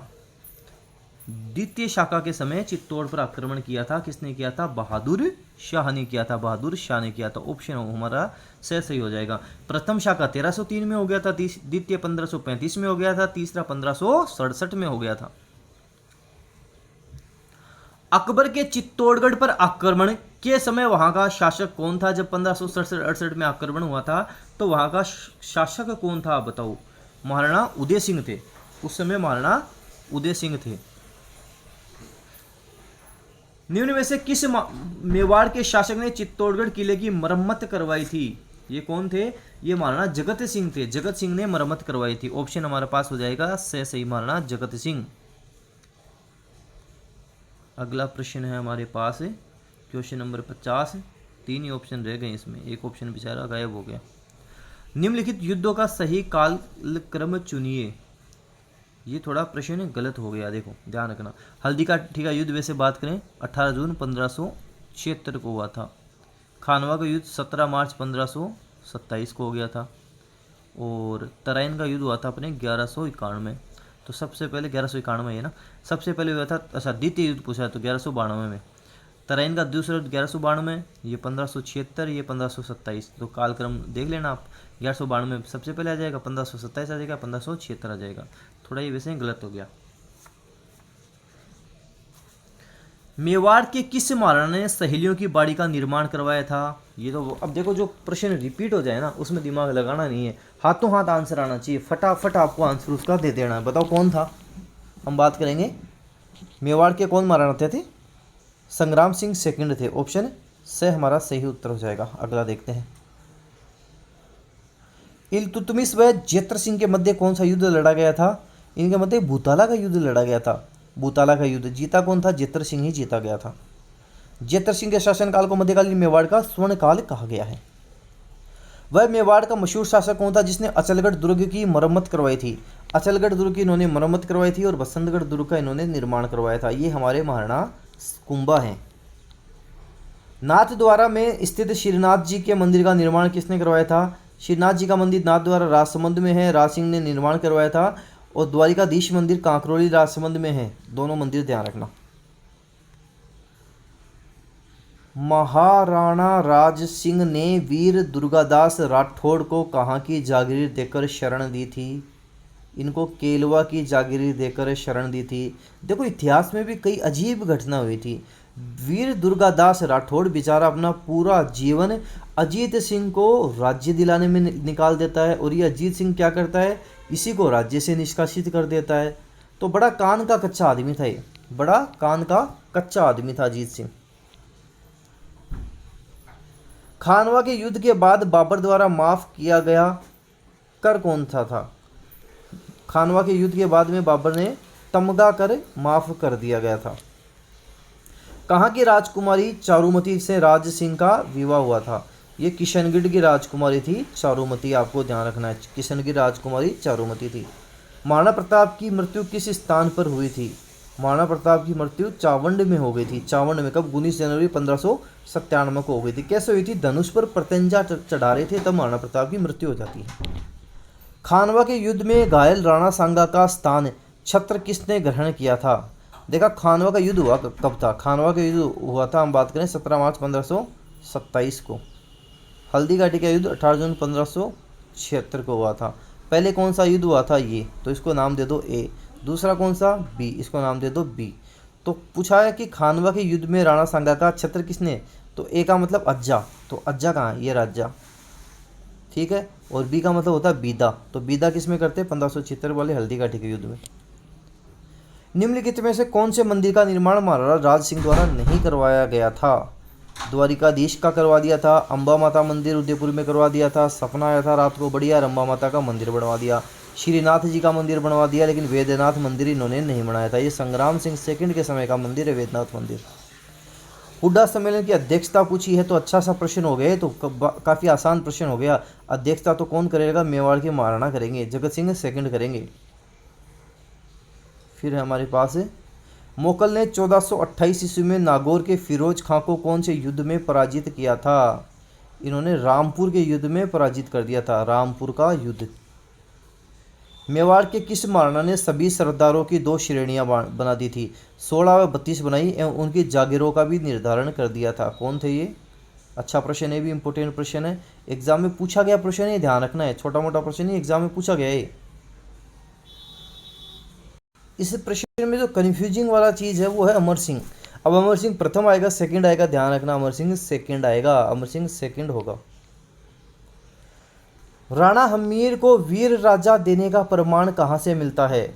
द्वितीय शाका के समय चित्तौड़ पर आक्रमण किया था, किसने किया था? बहादुर शाह ने किया था, बहादुर शाह ने किया था। ऑप्शन हमारा सही हो जाएगा। प्रथम शाका 1303 में हो गया था, द्वितीय 1535 में हो गया था, तीसरा 1567 में हो गया था। अकबर के चित्तौड़गढ़ पर आक्रमण के समय वहां का शासक कौन था? जब 1567-68 में आक्रमण हुआ था तो वहां का शासक कौन था, बताओ? महाराणा उदय सिंह थे, उस समय महाराणा उदय सिंह थे। निम्न में से किस मेवाड़ के शासक ने चित्तौड़गढ़ किले की मरम्मत करवाई थी? ये कौन थे? ये महाराणा जगत सिंह थे, जगत सिंह ने मरम्मत करवाई थी। ऑप्शन हमारे पास हो जाएगा सही, महाराणा जगत सिंह। अगला प्रश्न है हमारे पास क्वेश्चन नंबर 50। 3 ही ऑप्शन रह गए इसमें, एक ऑप्शन बेचारा गायब हो गया। निम्नलिखित युद्धों का सही कालक्रम चुनिए। ये थोड़ा प्रश्न गलत हो गया, देखो ध्यान रखना। हल्दी का ठीका युद्ध वैसे बात करें 18 जून 1576 को हुआ था। खानवा का युद्ध 17 मार्च 1527 को हो गया था। और तराइन का युद्ध हुआ था अपने 1191 में। तो सबसे पहले 1191 है ना, सबसे पहले हुआ था, अच्छा द्वितीय युद्ध पूछा है तो 1192 में। तराइन का दूसरा युद्ध 1192, ये 1576, ये 1527। तो कालक्रम देख लेना आप, 1192 में सबसे पहले आ जाएगा, 1527 आ जाएगा, 1576 आ जाएगा। थोड़ा ये वैसे गलत हो गया। मेवाड़ के किस महाराणा ने सहेलियों की बाड़ी का निर्माण करवाया था? ये तो अब देखो, जो प्रश्न रिपीट हो जाए ना उसमें दिमाग लगाना नहीं है, हाथों हाथ आंसर आना चाहिए, फटाफट आपको आंसर उसका दे देना है। बताओ कौन था? हम बात करेंगे मेवाड़ के कौन महाराणा थे? संग्राम सिंह सेकंड थे। ऑप्शन से हमारा सही उत्तर हो जाएगा। अगला देखते हैं। इल्तुतमिश व जेत्र सिंह के मध्य कौन सा युद्ध लड़ा गया था? इनके मध्य भूताला का युद्ध लड़ा गया था। भूताला का युद्ध जीता कौन था? जेत्र सिंह ही जीता गया था। जेत्र सिंह के शासनकाल को मध्यकालीन मेवाड़ का स्वर्ण काल कहा गया है। वह मेवाड़ का मशहूर शासक कौन था जिसने अचलगढ़ दुर्ग की मरम्मत करवाई थी? अचलगढ़ दुर्ग की इन्होंने मरम्मत करवाई थी और बसंतगढ़ दुर्ग का इन्होंने निर्माण करवाया था। ये हमारे महाराणा कुंभा हैं। नाथ द्वारा में स्थित श्रीनाथ जी के मंदिर का निर्माण किसने करवाया था? श्रीनाथ जी का मंदिर नाथ द्वारा राजसमंद में है, राज सिंह ने निर्माण करवाया था। और द्वारिकाधीश मंदिर कांकरोली राजसमंद में है। दोनों मंदिर ध्यान रखना। महाराणा राज सिंह ने वीर दुर्गादास राठौड़ को कहाँ की जागीर देकर शरण दी थी? इनको केलवा की जागीर देकर शरण दी थी। देखो इतिहास में भी कई अजीब घटना हुई थी। वीर दुर्गादास राठौड़ बेचारा अपना पूरा जीवन अजीत सिंह को राज्य दिलाने में निकाल देता है, और ये अजीत सिंह क्या करता है? इसी को राज्य से निष्कासित कर देता है। तो बड़ा कान का कच्चा आदमी था ये, बड़ा कान का कच्चा आदमी था अजीत सिंह। खानवा के युद्ध के बाद बाबर द्वारा माफ किया गया कर कौन सा था? खानवा के युद्ध के बाद में बाबर ने तमगा कर माफ कर दिया गया था। कहाँ की राजकुमारी चारुमती से राज सिंह का विवाह हुआ था? ये किशनगढ़ की राजकुमारी थी चारुमती, आपको ध्यान रखना है, किशनगढ़ की राजकुमारी चारुमती थी। महाराणा प्रताप की मृत्यु किस स्थान पर हुई थी? महाराणा प्रताप की मृत्यु चावंड में हो गई थी। चावंड में कब? 19 जनवरी 1597 को हो गई थी। कैसे हुई थी? धनुष पर प्रत्यंजा चढ़ा रहे थे, तब महाराणा प्रताप की मृत्यु हो जाती है। खानवा के युद्ध में घायल राणा सांगा का स्थान छत्र किसने ग्रहण किया था? देखा, खानवा का युद्ध हुआ कब था? खानवा का युद्ध हुआ था, हम बात करें 17 मार्च 1527 को। हल्दी घाटी का युद्ध 18 जून 1576 को हुआ था। पहले कौन सा युद्ध हुआ था? ये, तो इसको नाम दे दो ए। दूसरा कौन सा? बी, इसको नाम दे दो बी। तो पूछा है कि खानवा के युद्ध में राणा सांगा का छत्र किसने, तो ए का मतलब अज्जा, तो अज्जा कहाँ है? ये राजा, ठीक है। और बी का मतलब होता है बीदा, तो बीदा किस में करते हैं? 1576 वाले हल्दी घाटी के युद्ध में। निम्नलिखित में से कौन से मंदिर का निर्माण महाराजा राज सिंह द्वारा नहीं करवाया गया था? द्वारिकाधीश का करवा दिया था, अंबा माता मंदिर उदयपुर में करवा दिया था, सपना आया था रात को बढ़िया, अंबा माता का मंदिर बनवा दिया, श्रीनाथ जी का मंदिर बनवा दिया, लेकिन वेदनाथ मंदिर इन्होंने नहीं बनाया था। ये संग्राम सिंह सेकंड के समय का मंदिर है वेदनाथ मंदिर। हुड्डा सम्मेलन की अध्यक्षता पूछी है, तो अच्छा सा प्रश्न हो गया, तो काफ़ी आसान प्रश्न हो गया। अध्यक्षता तो कौन करेगा? मेवाड़ के महाराणा करेंगे, जगत सिंह सेकंड करेंगे। फिर है हमारे पास मोकल ने 1428 ईस्वी में नागौर के फिरोज खां को कौन से युद्ध में पराजित किया था? इन्होंने रामपुर के युद्ध में पराजित कर दिया था, रामपुर का युद्ध। मेवाड़ के किस महाराणा ने सभी सरदारों की 2 श्रेणियां बना दी थी? 16 व 32 बनाई एवं उनकी जागीरों का भी निर्धारण कर दिया था। कौन थे ये? अच्छा प्रश्न है, भी इंपॉर्टेंट प्रश्न है, एग्जाम में पूछा गया प्रश्न है, ध्यान रखना है, छोटा मोटा प्रश्न नहीं, एग्जाम में पूछा गया है। इस प्रश्न में जो कन्फ्यूजिंग वाला चीज़ है वो है अमर सिंह। अब अमर सिंह प्रथम आएगा सेकंड आएगा, ध्यान रखना, अमर सिंह सेकंड आएगा, अमर सिंह सेकंड होगा। राणा हम्मीर को वीर राजा देने का प्रमाण कहाँ से मिलता है?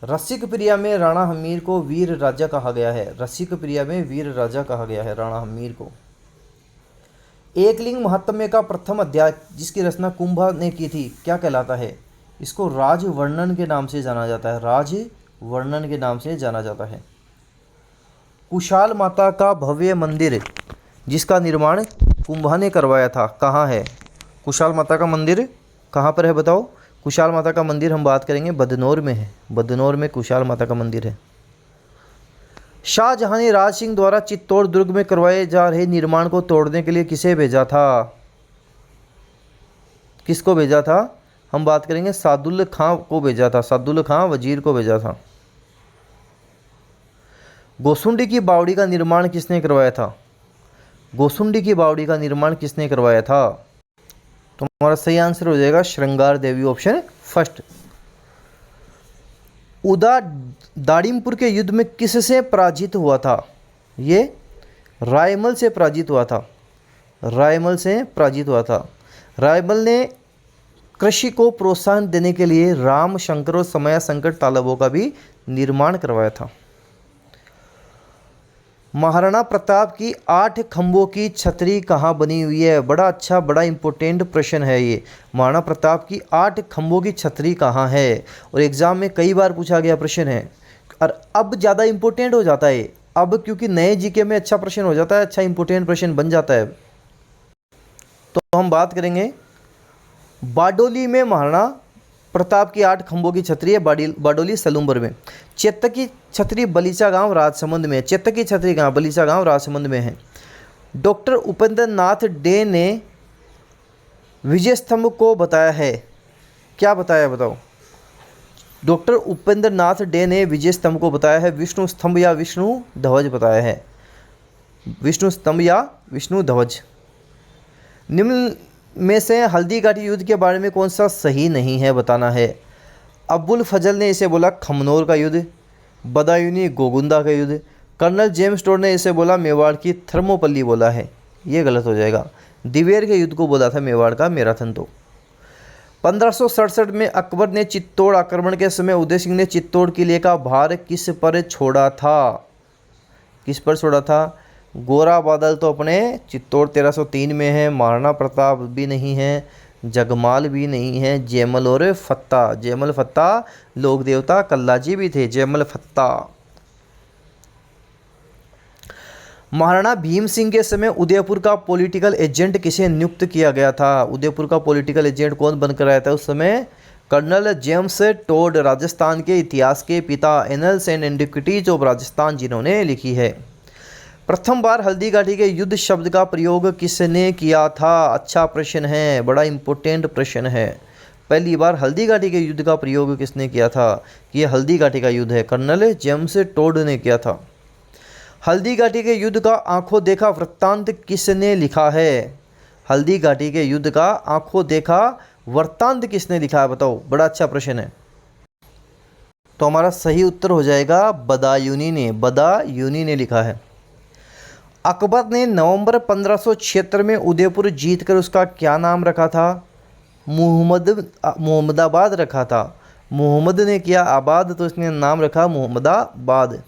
रसिक प्रिया में राणा हम्मीर को वीर राजा कहा गया है, रसिक प्रिया में वीर राजा कहा गया है राणा हम्मीर को। एकलिंग महात्म्य का प्रथम अध्याय जिसकी रचना कुंभा ने की थी क्या कहलाता है? इसको राज वर्णन के नाम से जाना जाता है, राज वर्णन के नाम से जाना जाता है। कुशाल माता का भव्य मंदिर जिसका निर्माण कुंभा ने करवाया था कहाँ है? कुशाल माता का मंदिर कहाँ पर है बताओ? कुशाल माता का मंदिर हम बात करेंगे बदनौर में है, बदनौर में कुशाल माता का मंदिर है। शाहजहां ने राज सिंह द्वारा चित्तौड़ दुर्ग में करवाए जा रहे निर्माण को तोड़ने के लिए किसे भेजा था? किसको भेजा था? हम बात करेंगे सादुल खां को भेजा था, सादुल खां वजीर को भेजा था। गोसुंडी की बावड़ी का निर्माण किसने करवाया था? गोसुंडी की बावड़ी का निर्माण किसने करवाया था? तो हमारा सही आंसर हो जाएगा श्रृंगार देवी, ऑप्शन फर्स्ट। उदा दाड़िमपुर के युद्ध में किससे पराजित हुआ था? ये रायमल से पराजित हुआ था, रायमल से पराजित हुआ था। रायमल ने कृषि को प्रोत्साहन देने के लिए राम शंकर और समया संकट तालाबों का भी निर्माण करवाया था। महाराणा प्रताप की 8 खंभों की छतरी कहाँ बनी हुई है? बड़ा अच्छा बड़ा इंपॉर्टेंट प्रश्न है ये। महाराणा प्रताप की 8 खंभों की छतरी कहाँ है? और एग्जाम में कई बार पूछा गया प्रश्न है, और अब ज़्यादा इंपॉर्टेंट हो जाता है अब, क्योंकि नए जीके में अच्छा प्रश्न हो जाता है, अच्छा इंपॉर्टेंट प्रश्न बन जाता है। तो हम बात करेंगे बारडोली में महाराणा प्रताप की 8 खंभों की छतरी है बारडोली सलूम्बर में। चेतक की छतरी बलीचा गांव राजसमंद में है, चेतक की छतरी गांव बलीचा गांव राजसमंद में है। डॉक्टर उपेंद्र नाथ डे ने विजय स्तंभ को बताया है, क्या बताया बताओ? डॉक्टर उपेंद्र नाथ डे ने विजय स्तंभ को बताया है विष्णु स्तंभ या विष्णु ध्वज बताया है, विष्णु स्तंभ या विष्णु ध्वज। निम्न में से हल्दी घाटी युद्ध के बारे में कौन सा सही नहीं है बताना है? अब्बुल फजल ने इसे बोला खमनोर का युद्ध, बदायूनी गोगुंदा का युद्ध, कर्नल जेम्स टोड ने इसे बोला मेवाड़ की थर्मोपल्ली बोला है, ये गलत हो जाएगा। दिवेर के युद्ध को बोला था मेवाड़ का मैराथन। तो 1567 में अकबर ने चित्तौड़ आक्रमण के समय उदय सिंह ने चित्तौड़ किले का भार किस पर छोड़ा था? किस पर छोड़ा था? गोरा बादल तो अपने चित्तौड़ 1303 में है, महाराणा प्रताप भी नहीं है, जगमाल भी नहीं है, जयमल और फत्ता, जयमल फत्ता लोक देवता कल्लाजी भी थे, जयमल फत्ता। महाराणा भीम सिंह के समय उदयपुर का पॉलिटिकल एजेंट किसे नियुक्त किया गया था? उदयपुर का पॉलिटिकल एजेंट कौन बनकर आया था उस समय? कर्नल जेम्स टोड राजस्थान के इतिहास के पिता, annuls and antiquities of Rajasthan जिन्होंने लिखी है। प्रथम बार हल्दीघाटी के युद्ध शब्द का प्रयोग किसने किया था? अच्छा प्रश्न है, बड़ा इंपॉर्टेंट प्रश्न है। पहली बार हल्दीघाटी के युद्ध का प्रयोग किसने किया था? कि यह हल्दीघाटी का युद्ध है, कर्नल जेम्स टोड ने किया था। हल्दीघाटी के युद्ध का आंखों देखा वृत्तांत किसने लिखा है? हल्दीघाटी के युद्ध का आंखों देखा वृत्तांत किसने लिखा है? बताओ, बड़ा अच्छा प्रश्न है। तो हमारा सही उत्तर हो जाएगा बदायूनी ने, बदायूनी ने लिखा है। अकबर ने नवंबर 1576 में उदयपुर जीतकर उसका क्या नाम रखा था? मोहम्मदाबाद रखा था। मोहम्मद ने किया आबाद, तो इसने नाम रखा मोहम्मदाबाद।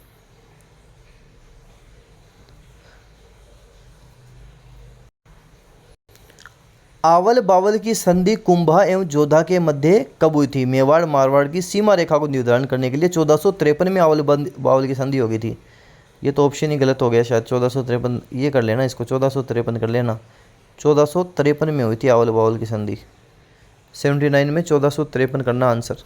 आवल बावल की संधि कुंभा एवं जोधा के मध्य कब हुई थी? मेवाड़ मारवाड़ की सीमा रेखा को निर्धारण करने के लिए 1453 में आवल बावल की संधि हो गई थी। ये तो ऑप्शन ही गलत हो गया शायद, 1453 ये कर लेना, इसको 1453 कर लेना। 1453 में हुई थी आवल बावल की संधि, 79 में 1453 करना आंसर।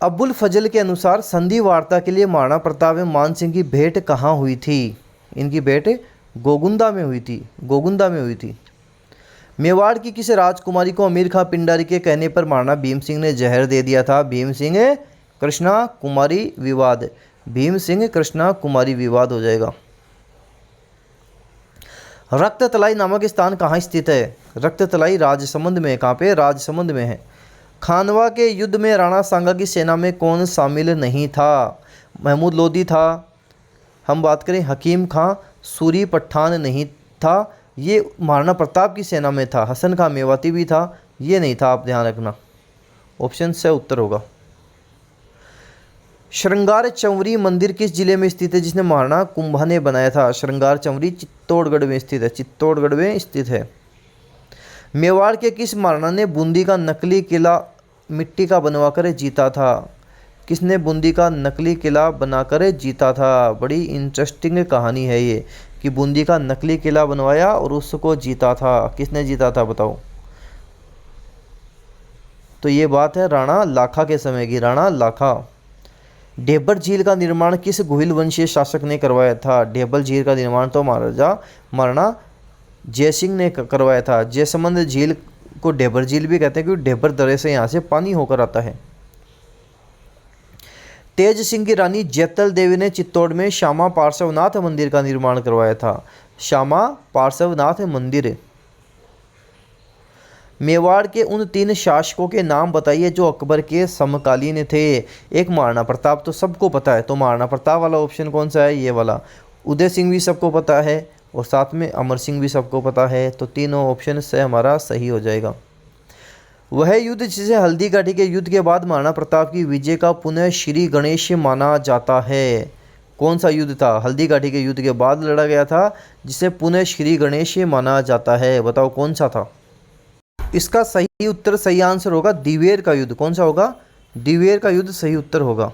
अबुल फजल के अनुसार संधि वार्ता के लिए महाराणा प्रताप एवं मान सिंह की भेंट कहाँ हुई थी? इनकी भेंट गोगुंदा में हुई थी, गोगुंदा में हुई थी। मेवाड़ की किस राजकुमारी को अमीर खां पिंडारी के कहने पर महाराणा भीम सिंह ने जहर दे दिया था? भीम सिंह कृष्णा कुमारी विवाद, भीम सिंह कृष्णा कुमारी विवाद हो जाएगा। रक्ततलाई नामक स्थान कहाँ स्थित है? रक्ततलाई राजसमंद में। कहाँ पे? राजसमंद में है। खानवा के युद्ध में राणा सांगा की सेना में कौन शामिल नहीं था? महमूद लोधी था। हम बात करें हकीम खां, सूरी पठान नहीं था, ये महाराणा प्रताप की सेना में था। हसन खां मेवाती भी था, ये नहीं था, आप ध्यान रखना। ऑप्शन से उत्तर होगा। श्रृंगार चंवरी मंदिर किस जिले में स्थित है जिसने महाराणा कुंभा ने बनाया था? श्रृंगार चंवरी चित्तौड़गढ़ में स्थित है, चित्तौड़गढ़ में स्थित है। मेवाड़ के किस महाराणा ने बूंदी का नकली किला मिट्टी का बनवाकर जीता था? किसने बूंदी का नकली किला बनाकर जीता था? बड़ी इंटरेस्टिंग कहानी है ये कि बूंदी का नकली किला बनवाया और उसको जीता था। किसने जीता था बताओ? तो ये बात है राणा लाखा के समय की, राणा लाखा। ढेबर झील का निर्माण किस गोहिल वंशीय शासक ने करवाया था? ढेबर झील का निर्माण तो महाराणा जयसिंह ने करवाया था। जयसमंद झील को ढेबर झील भी कहते हैं क्योंकि ढेबर दरे से यहाँ से पानी होकर आता है। तेज सिंह की रानी जैतल देवी ने चित्तौड़ में श्यामा पार्श्वनाथ मंदिर का निर्माण करवाया था। श्यामा पार्श्वनाथ मंदिर। मेवाड़ के उन 3 शासकों के नाम बताइए जो अकबर के समकालीन थे। एक महाराणा प्रताप तो सबको पता है, तो महाराणा प्रताप वाला ऑप्शन कौन सा है? ये वाला। उदय सिंह भी सबको पता है और साथ में अमर सिंह भी सबको पता है, तो तीनों ऑप्शन से हमारा सही हो जाएगा। वह युद्ध जिसे हल्दीघाटी के युद्ध के बाद महाराणा प्रताप की विजय का पुनः श्री गणेश माना जाता है। कौन सा युद्ध था? हल्दीघाटी के युद्ध के बाद लड़ा गया था जिसे पुनः श्री गणेश माना जाता है। बताओ कौन सा था? इसका सही उत्तर, सही आंसर होगा दिवेर का युद्ध। कौन सा होगा? दिवेर का युद्ध सही उत्तर होगा।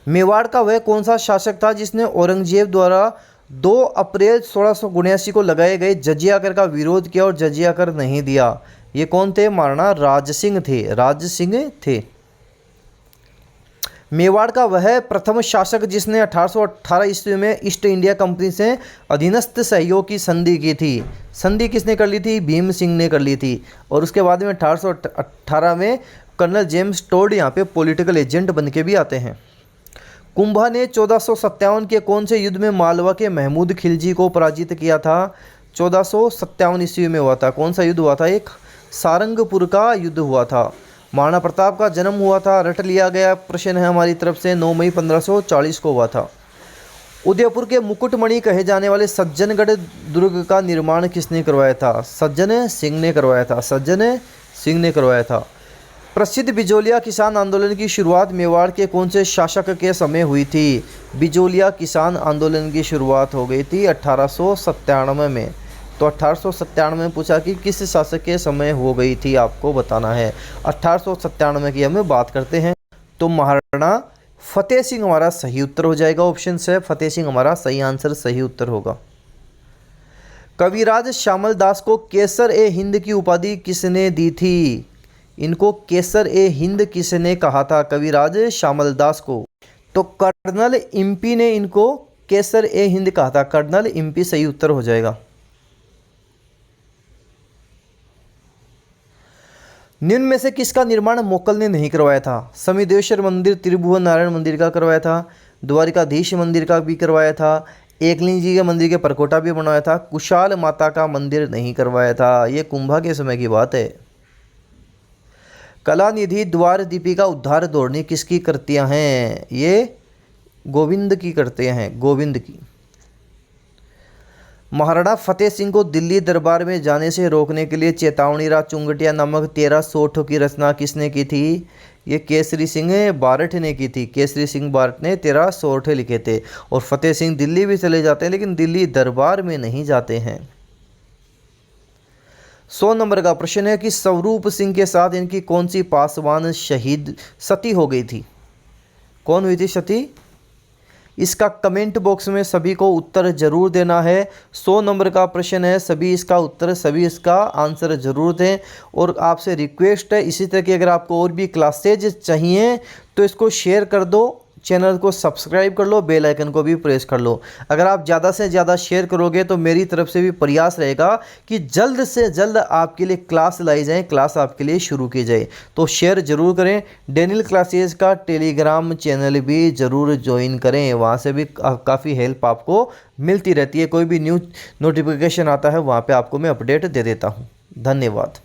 मेवाड़ का वह कौन सा शासक था जिसने औरंगजेब द्वारा 2 अप्रैल 1679 को लगाए गए जजिया कर का विरोध किया और जजिया कर नहीं दिया? ये कौन थे? महाराणा राजसिंह थे, राजसिंह थे। मेवाड़ का वह प्रथम शासक जिसने 1818 ईस्वी में ईस्ट इंडिया कंपनी से अधीनस्थ सहयोग की संधि की थी? संधि किसने कर ली थी? भीम सिंह ने कर ली थी। और उसके बाद में 1818 में कर्नल जेम्स टोड यहाँ पे पॉलिटिकल एजेंट बन के भी आते हैं। कुंभा ने 1457 के कौन से युद्ध में मालवा के महमूद खिलजी को पराजित किया था? 1457 ईस्वी में हुआ था। कौन सा युद्ध हुआ था? एक सारंगपुर का युद्ध हुआ था। महाराणा प्रताप का जन्म हुआ था, रट लिया गया प्रश्न है हमारी तरफ से, 9 मई 1540 को हुआ था। उदयपुर के मुकुटमणि कहे जाने वाले सज्जनगढ़ दुर्ग का निर्माण किसने करवाया था? सज्जन सिंह ने करवाया था, सज्जन सिंह ने करवाया था। प्रसिद्ध बिजोलिया किसान आंदोलन की शुरुआत मेवाड़ के कौन से शासक के समय हुई थी? बिजोलिया किसान आंदोलन की शुरुआत हो गई थी 1897 में। तो 1897 में पूछा कि किस शासक के समय हो गई थी, आपको बताना है। 1897 की हमें बात करते हैं, तो महाराणा फतेह सिंह हमारा सही उत्तर हो जाएगा। ऑप्शन से फतेह सिंह हमारा सही आंसर, सही उत्तर होगा। कविराज श्यामल दास को केसर ए हिंद की उपाधि किसने दी थी? इनको केसर ए हिंद किसने कहा था? कविराज श्यामल दास को। तो कर्नल इम्पी ने इनको केसर ए हिंद कहा था। कर्नल इम्पी सही उत्तर हो जाएगा। निम्न में से किसका निर्माण मोकल ने नहीं करवाया था? समिदेश्वर मंदिर, त्रिभुवन नारायण मंदिर का करवाया था, द्वारिकाधीश मंदिर का भी करवाया था, एकलिंग जी के मंदिर के परकोटा भी बनवाया था, कुशाल माता का मंदिर नहीं करवाया था। ये कुंभा के समय की बात है। कलानिधि द्वार दीपिका उद्धार दौड़नी किसकी कृतियां हैं? ये गोविंद की करते हैं, गोविंद की। महाराणा फतेह सिंह को दिल्ली दरबार में जाने से रोकने के लिए चेतावनी राग चुंगटिया नामक 13 सोठों की रचना किसने की थी? ये केसरी सिंह बारठ ने की थी। केसरी सिंह बारठ ने 13 सोठे लिखे थे। और फतेह सिंह दिल्ली भी चले जाते हैं, लेकिन दिल्ली दरबार में नहीं जाते हैं। 100 नंबर का प्रश्न है कि स्वरूप सिंह के साथ इनकी कौन सी पासवान शहीद सती हो गई थी? कौन हुई थी सती? इसका कमेंट बॉक्स में सभी को उत्तर जरूर देना है। 100 नंबर का प्रश्न है, सभी इसका आंसर जरूर दें। और आपसे रिक्वेस्ट है, इसी तरह की अगर आपको और भी क्लासेज चाहिए तो इसको शेयर कर दो, चैनल को सब्सक्राइब कर लो, बेल आइकन को भी प्रेस कर लो। अगर आप ज़्यादा से ज़्यादा शेयर करोगे तो मेरी तरफ से भी प्रयास रहेगा कि जल्द से जल्द आपके लिए क्लास लाई जाए, क्लास आपके लिए शुरू की जाए। तो शेयर ज़रूर करें। डेनियल क्लासेज का टेलीग्राम चैनल भी ज़रूर ज्वाइन करें, वहाँ से भी काफ़ी हेल्प आपको मिलती रहती है। कोई भी न्यू नोटिफिकेशन आता है वहाँ पर आपको मैं अपडेट दे देता हूँ। धन्यवाद।